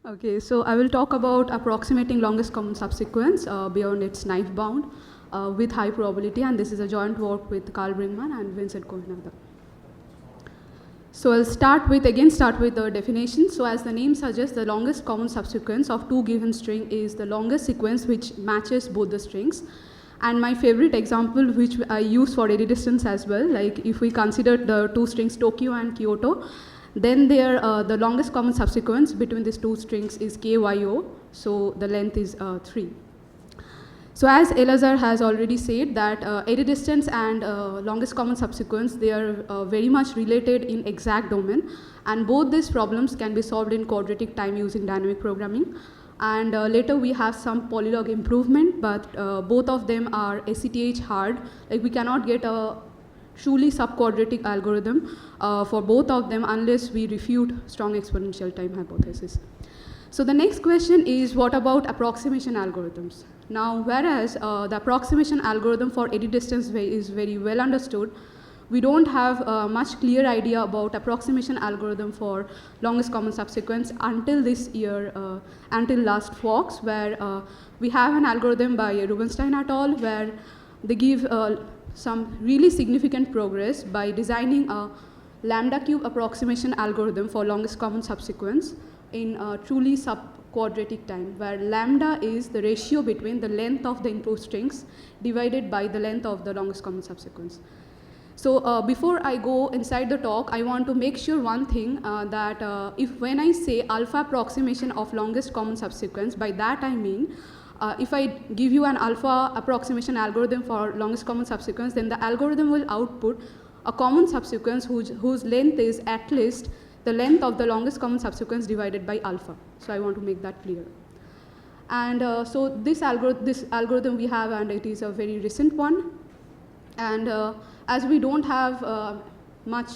Okay, so I will talk about approximating longest common subsequence beyond its knife bound with high probability, and this is a joint work with Carl Brinkmann and Vincent Kohinada. So I'll start with the definition. So as the name suggests, the longest common subsequence of two given string is the longest sequence which matches both the strings. And my favorite example, which I use for eddy distance as well, like if we consider the two strings Tokyo and Kyoto, then the longest common subsequence between these two strings is KYO, so the length is 3. So as Elazar has already said that eddy distance and longest common subsequence, they are very much related in exact domain, and both these problems can be solved in quadratic time using dynamic programming. And later we have some polylog improvement, but both of them are ACTH hard. Like we cannot get a truly subquadratic algorithm for both of them unless we refute strong exponential time hypothesis. So the next question is, what about approximation algorithms? Now, whereas the approximation algorithm for eddy distance is very well understood, we don't have a much clear idea about approximation algorithm for longest common subsequence until this year, until last FOX, where we have an algorithm by Rubinstein et al., where they give some really significant progress by designing a lambda cube approximation algorithm for longest common subsequence in truly subquadratic time, where lambda is the ratio between the length of the input strings divided by the length of the longest common subsequence. So before I go inside the talk, I want to make sure one thing, that if when I say alpha approximation of longest common subsequence, by that I mean if I give you an alpha approximation algorithm for longest common subsequence, then the algorithm will output a common subsequence whose length is at least the length of the longest common subsequence divided by alpha. So I want to make that clear. And so this algorithm we have, and it is a very recent one. And as we don't have much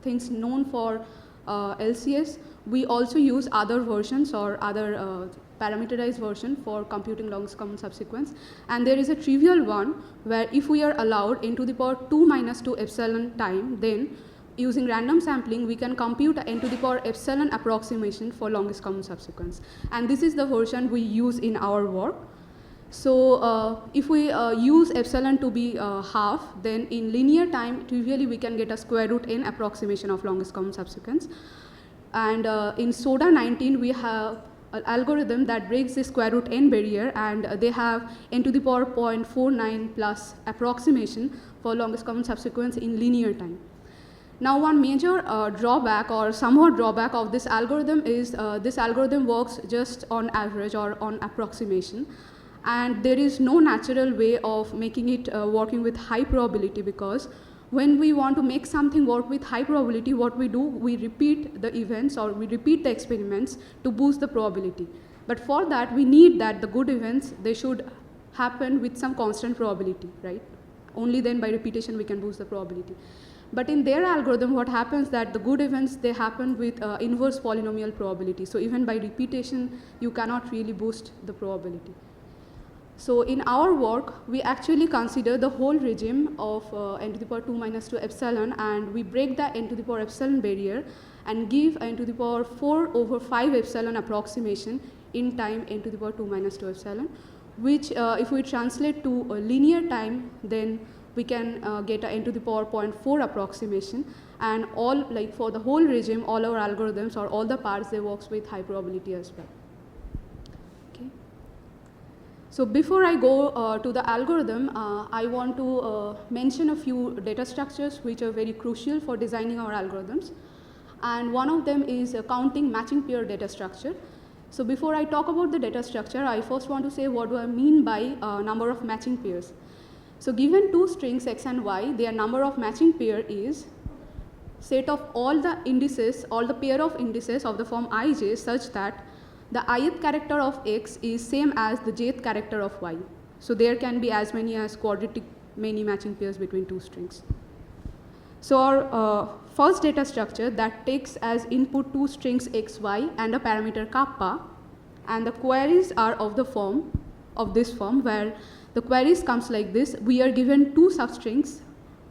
things known for LCS, we also use other versions or other parameterized version for computing longest common subsequence. And there is a trivial one where if we are allowed n to the power 2 minus 2 epsilon time, then using random sampling, we can compute n to the power epsilon approximation for longest common subsequence. And this is the version we use in our work. So if we use epsilon to be half, then in linear time, trivially we can get a square root n approximation of longest common subsequence. And in SODA 19, we have an algorithm that breaks the square root n barrier, and they have n to the power 0.49 plus approximation for longest common subsequence in linear time. Now, one major drawback or somewhat drawback of this algorithm is this algorithm works just on average or on approximation. And there is no natural way of making it working with high probability, because when we want to make something work with high probability, what we do, we repeat the events or we repeat the experiments to boost the probability. But for that, we need that the good events, they should happen with some constant probability, right? Only then by repetition we can boost the probability. But in their algorithm, what happens that the good events, they happen with inverse polynomial probability. So even by repetition, you cannot really boost the probability. So in our work, we actually consider the whole regime of n to the power 2 minus 2 epsilon, and we break the n to the power epsilon barrier and give n to the power 4 over 5 epsilon approximation in time n to the power 2 minus 2 epsilon, which if we translate to a linear time, then we can get a n to the power 0.4 approximation, and all, like for the whole regime, all our algorithms or all the parts, they works with high probability as well. So before I go to the algorithm, I want to mention a few data structures which are very crucial for designing our algorithms. And one of them is a counting matching pair data structure. So before I talk about the data structure, I first want to say what do I mean by number of matching pairs. So given two strings x and y, their number of matching pair is set of all the indices, all the pair of indices of the form ij such that the ith character of x is same as the jth character of y. So there can be as many as quadratic many matching pairs between two strings. So our first data structure that takes as input two strings x, y and a parameter kappa, and the queries are of the form of this form, where the queries comes like this. We are given two substrings,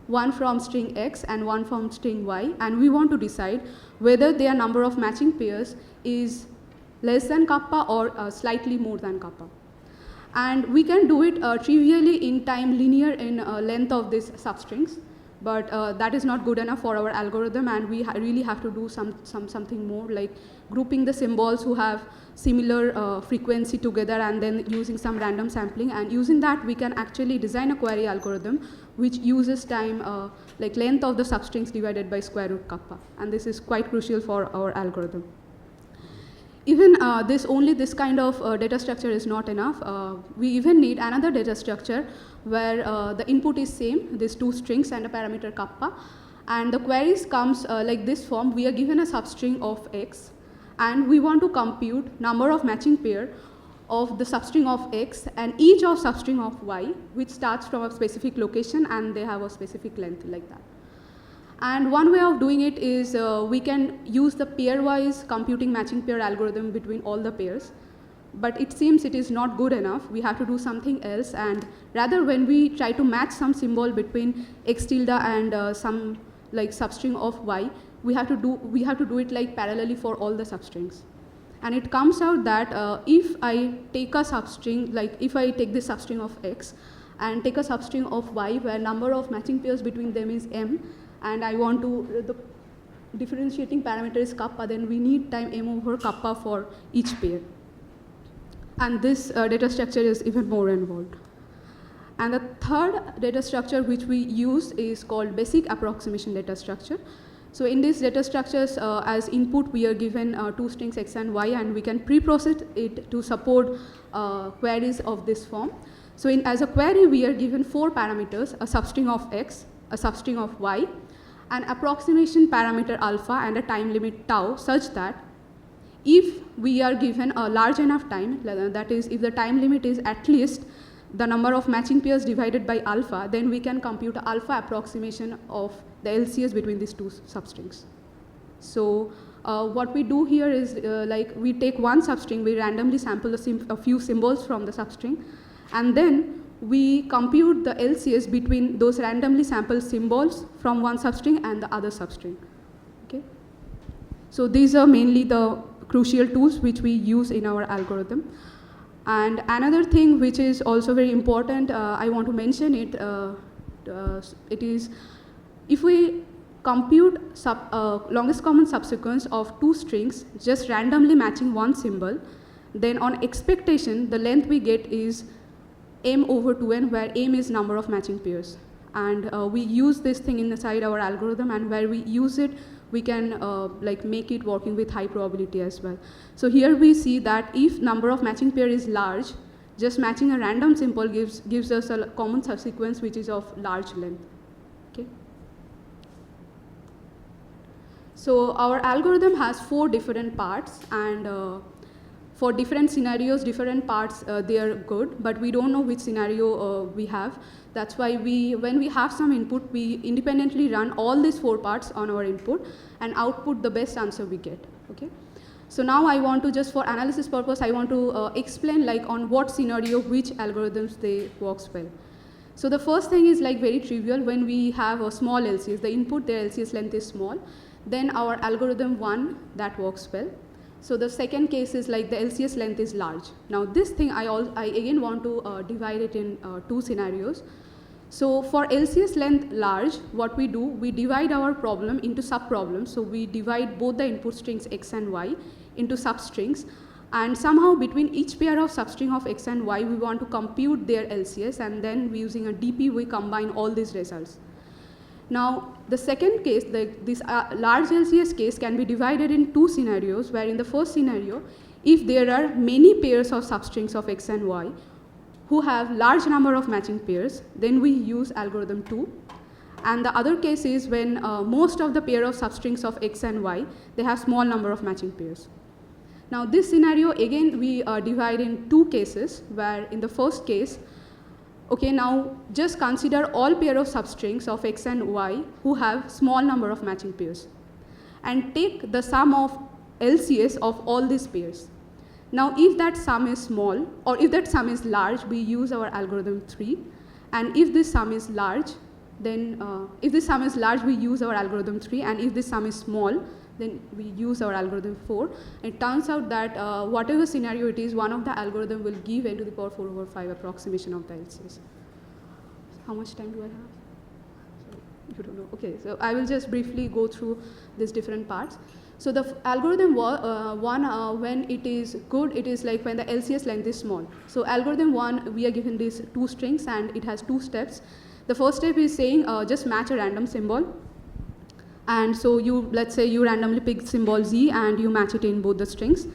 one from string x and one from string y, and we want to decide whether their number of matching pairs is less than kappa or slightly more than kappa. And we can do it trivially in time linear in length of these substrings, but that is not good enough for our algorithm, and we really have to do something more, like grouping the symbols who have similar frequency together and then using some random sampling, and using that we can actually design a query algorithm which uses time like length of the substrings divided by square root kappa, and this is quite crucial for our algorithm. Even this kind of data structure is not enough. We even need another data structure where the input is same, these two strings and a parameter kappa, and the queries comes like this form. We are given a substring of x, and we want to compute number of matching pair of the substring of x and each of substring of y, which starts from a specific location and they have a specific length like that. And one way of doing it is we can use the pairwise computing matching pair algorithm between all the pairs. But it seems it is not good enough. We have to do something else. And rather, when we try to match some symbol between x tilde and some like substring of y, we have to do it like parallelly for all the substrings. And it comes out that if I take a substring, like if I take this substring of x and take a substring of y where number of matching pairs between them is m, and I want to, the differentiating parameter is kappa, then we need time m over kappa for each pair. And this data structure is even more involved. And the third data structure which we use is called basic approximation data structure. So in these data structures, as input, we are given two strings x and y, and we can pre-process it to support queries of this form. So as a query, we are given 4 parameters, a substring of x, a substring of y, an approximation parameter alpha, and a time limit tau, such that if we are given a large enough time, that is, if the time limit is at least the number of matching pairs divided by alpha, then we can compute an alpha approximation of the LCS between these two substrings. So what we do here is like we take one substring, we randomly sample a few symbols from the substring, and then we compute the LCS between those randomly sampled symbols from one substring and the other substring. Okay? So these are mainly the crucial tools which we use in our algorithm. And another thing which is also very important, I want to mention it, it is if we compute longest common subsequence of 2 strings just randomly matching one symbol, then on expectation the length we get is m over 2n, where m is number of matching pairs. And we use this thing inside our algorithm, and where we use it, we can like make it working with high probability as well. So here we see that if number of matching pair is large, just matching a random symbol gives us a common subsequence which is of large length. Okay. So our algorithm has 4 different parts, and for different scenarios, different parts, they are good, but we don't know which scenario we have. That's why when we have some input, we independently run all these 4 parts on our input and output the best answer we get. Okay. So now I want to, just for analysis purpose, I want to explain like on what scenario which algorithms they works well. So the first thing is like very trivial. When we have a small LCS, the input, their LCS length is small, then our algorithm 1, that works well. So the second case is like the LCS length is large. Now this thing I again want to divide it in 2 scenarios. So for LCS length large, what we do, we divide our problem into sub-problems. So we divide both the input strings x and y into substrings, and somehow between each pair of substring of x and y, we want to compute their LCS, and then using a DP, we combine all these results. Now, the second case, this large LCS case can be divided in 2 scenarios, where in the first scenario, if there are many pairs of substrings of x and y who have large number of matching pairs, then we use algorithm 2. And the other case is when most of the pair of substrings of x and y, they have small number of matching pairs. Now, this scenario, again, we divide in 2 cases, where in the first case, okay, now just consider all pair of substrings of x and y who have small number of matching pairs, and take the sum of LCS of all these pairs. Now if that sum is small, or if that sum is large, we use our algorithm 3, and if this sum is large, then if this sum is large, we use our algorithm 3, and if this sum is small, then we use our algorithm 4. It turns out that whatever scenario it is, one of the algorithm will give n to the power 4 over 5 approximation of the LCS. How much time do I have? You don't know. Okay, so I will just briefly go through these different parts. So the algorithm one, when it is good, it is like when the LCS length is small. So algorithm 1, we are given these 2 strings and it has 2 steps. The first step is saying just match a random symbol. And so let's say you randomly pick symbol Z and you match it in both the strings.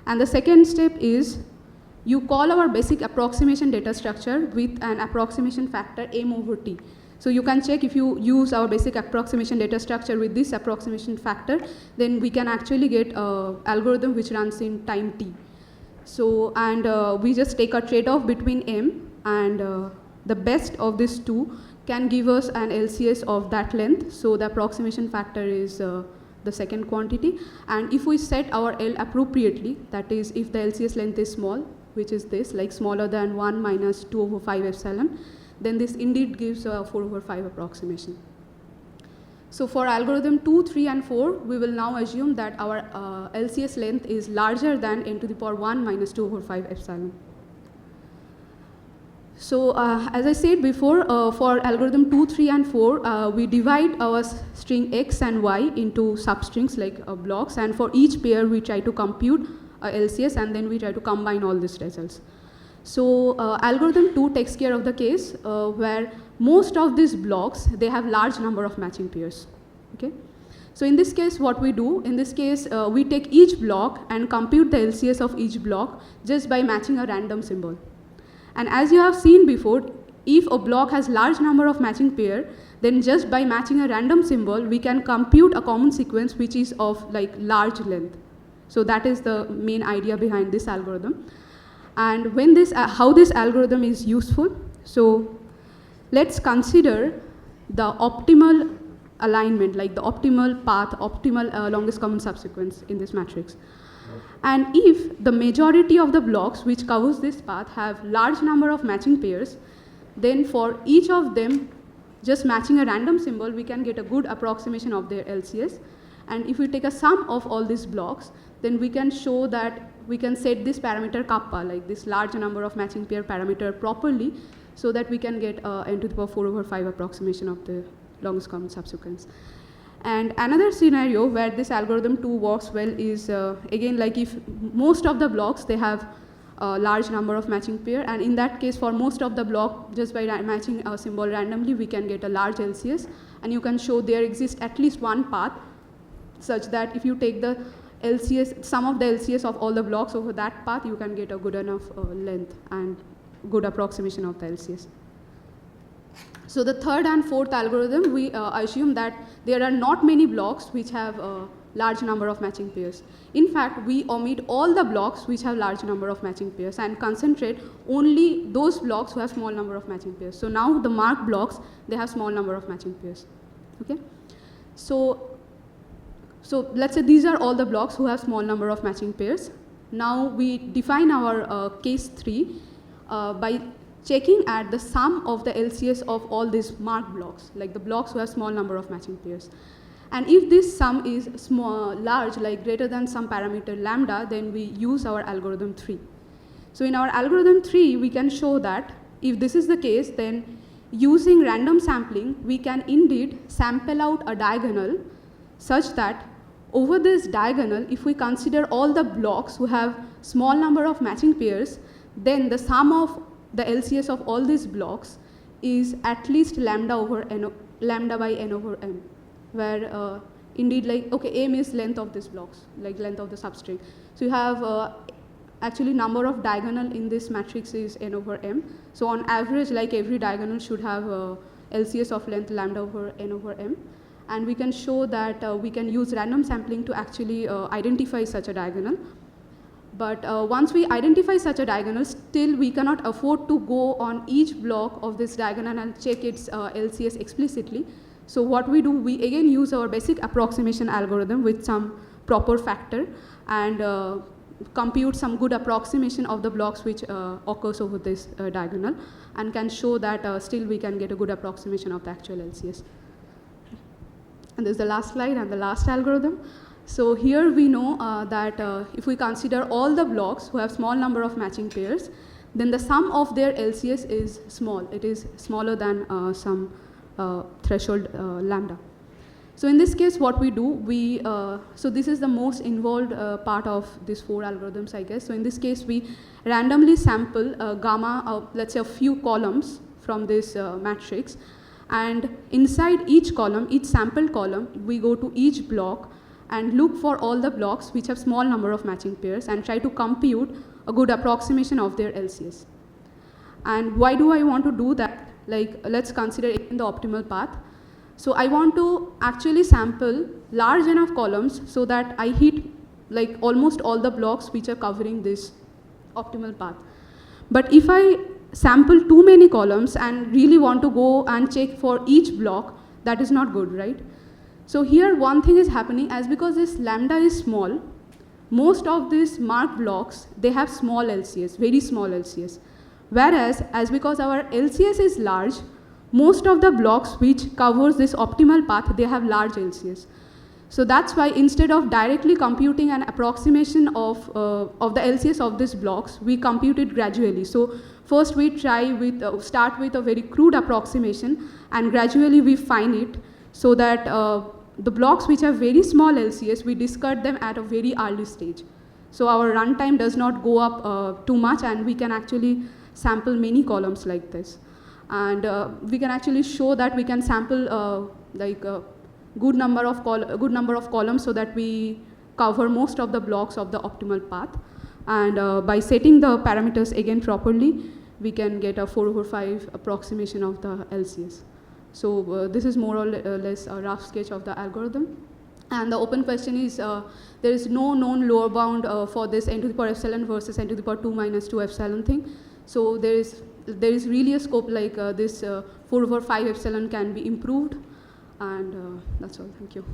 And the second step is you call our basic approximation data structure with an approximation factor m over t. So you can check if you use our basic approximation data structure with this approximation factor, then we can actually get an algorithm which runs in time t. So, and we just take a trade-off between m, and the best of these two can give us an LCS of that length. So the approximation factor is the second quantity. And if we set our L appropriately, that is if the LCS length is small, which is this, like smaller than 1 minus 2 over 5 epsilon, then this indeed gives a 4 over 5 approximation. So for algorithm 2, 3, and 4, we will now assume that our LCS length is larger than n to the power 1 minus 2 over 5 epsilon. So as I said before, for algorithm 2, 3, and 4, we divide our string x and y into substrings like blocks, and for each pair we try to compute LCS and then we try to combine all these results. So algorithm 2 takes care of the case where most of these blocks, they have large number of matching pairs. Okay? So in this case, what we do, in this case, we take each block and compute the LCS of each block just by matching a random symbol. And as you have seen before, if a block has large number of matching pair, then just by matching a random symbol, we can compute a common sequence which is of like large length. So that is the main idea behind this algorithm. And when this, how this algorithm is useful, so let's consider the optimal alignment, like the optimal path, optimal longest common subsequence in this matrix. And if the majority of the blocks which covers this path have large number of matching pairs, then for each of them, just matching a random symbol, we can get a good approximation of their LCS. And if we take a sum of all these blocks, then we can show that we can set this parameter kappa, like this large number of matching pair parameter properly, so that we can get n to the power 4 over 5 approximation of the longest common subsequence. And another scenario where this algorithm 2 works well is, again, like if most of the blocks, they have a large number of matching pair, and in that case, for most of the block, just by matching a symbol randomly, we can get a large LCS, and you can show there exists at least one path, such that if you take the LCS, sum of the LCS of all the blocks over that path, you can get a good enough length and good approximation of the LCS. So the third and fourth algorithm, we assume that there are not many blocks which have a large number of matching pairs. In fact, we omit all the blocks which have large number of matching pairs and concentrate only those blocks who have small number of matching pairs. So now the marked blocks, they have small number of matching pairs. Okay? So let's say these are all the blocks who have small number of matching pairs. Now we define our case 3 by checking at the sum of the LCS of all these marked blocks, like the blocks who have small number of matching pairs. And if this sum is large, like greater than some parameter lambda, then we use our algorithm 3. So in our algorithm 3, we can show that if this is the case, then using random sampling, we can indeed sample out a diagonal such that over this diagonal, if we consider all the blocks who have small number of matching pairs, then the sum of the LCS of all these blocks is at least lambda by n over m, where indeed, like, okay, m is length of these blocks, like length of the substring. So you have actually number of diagonal in this matrix is n over m. So on average, like every diagonal should have LCS of length lambda over n over m. And we can show that we can use random sampling to actually identify such a diagonal. But once we identify such a diagonal, still we cannot afford to go on each block of this diagonal and check its LCS explicitly. So what we do, we again use our basic approximation algorithm with some proper factor and compute some good approximation of the blocks which occurs over this diagonal, and can show that still we can get a good approximation of the actual LCS. And this is the last slide and the last algorithm. So here we know that if we consider all the blocks who have small number of matching pairs, then the sum of their LCS is small. It is smaller than some threshold lambda. So in this case, what we do, so this is the most involved part of these 4 algorithms, I guess. So in this case, we randomly sample gamma, let's say a few columns from this matrix. And inside each column, each sampled column, we go to each block and look for all the blocks which have small number of matching pairs and try to compute a good approximation of their LCS. And why do I want to do that? Like, let's consider it in the optimal path. So I want to actually sample large enough columns so that I hit like almost all the blocks which are covering this optimal path. But if I sample too many columns and really want to go and check for each block, that is not good, right? So here one thing is happening, as because this lambda is small, most of these marked blocks, they have small LCS, very small LCS. Whereas, as because our LCS is large, most of the blocks which covers this optimal path, they have large LCS. So that's why instead of directly computing an approximation of the LCS of these blocks, we compute it gradually. So first we try with, start with a very crude approximation, and gradually we fine it so that the blocks which have very small LCS, we discard them at a very early stage. So our runtime does not go up too much, and we can actually sample many columns like this. And we can actually show that we can sample like a good number of columns so that we cover most of the blocks of the optimal path. And by setting the parameters again properly, we can get a 4/5 approximation of the LCS. So this is more or less a rough sketch of the algorithm. And the open question is, there is no known lower bound for this n to the power epsilon versus n to the power 2 minus 2 epsilon thing. So there is really a scope like this 4/5 epsilon can be improved. And that's all. Thank you.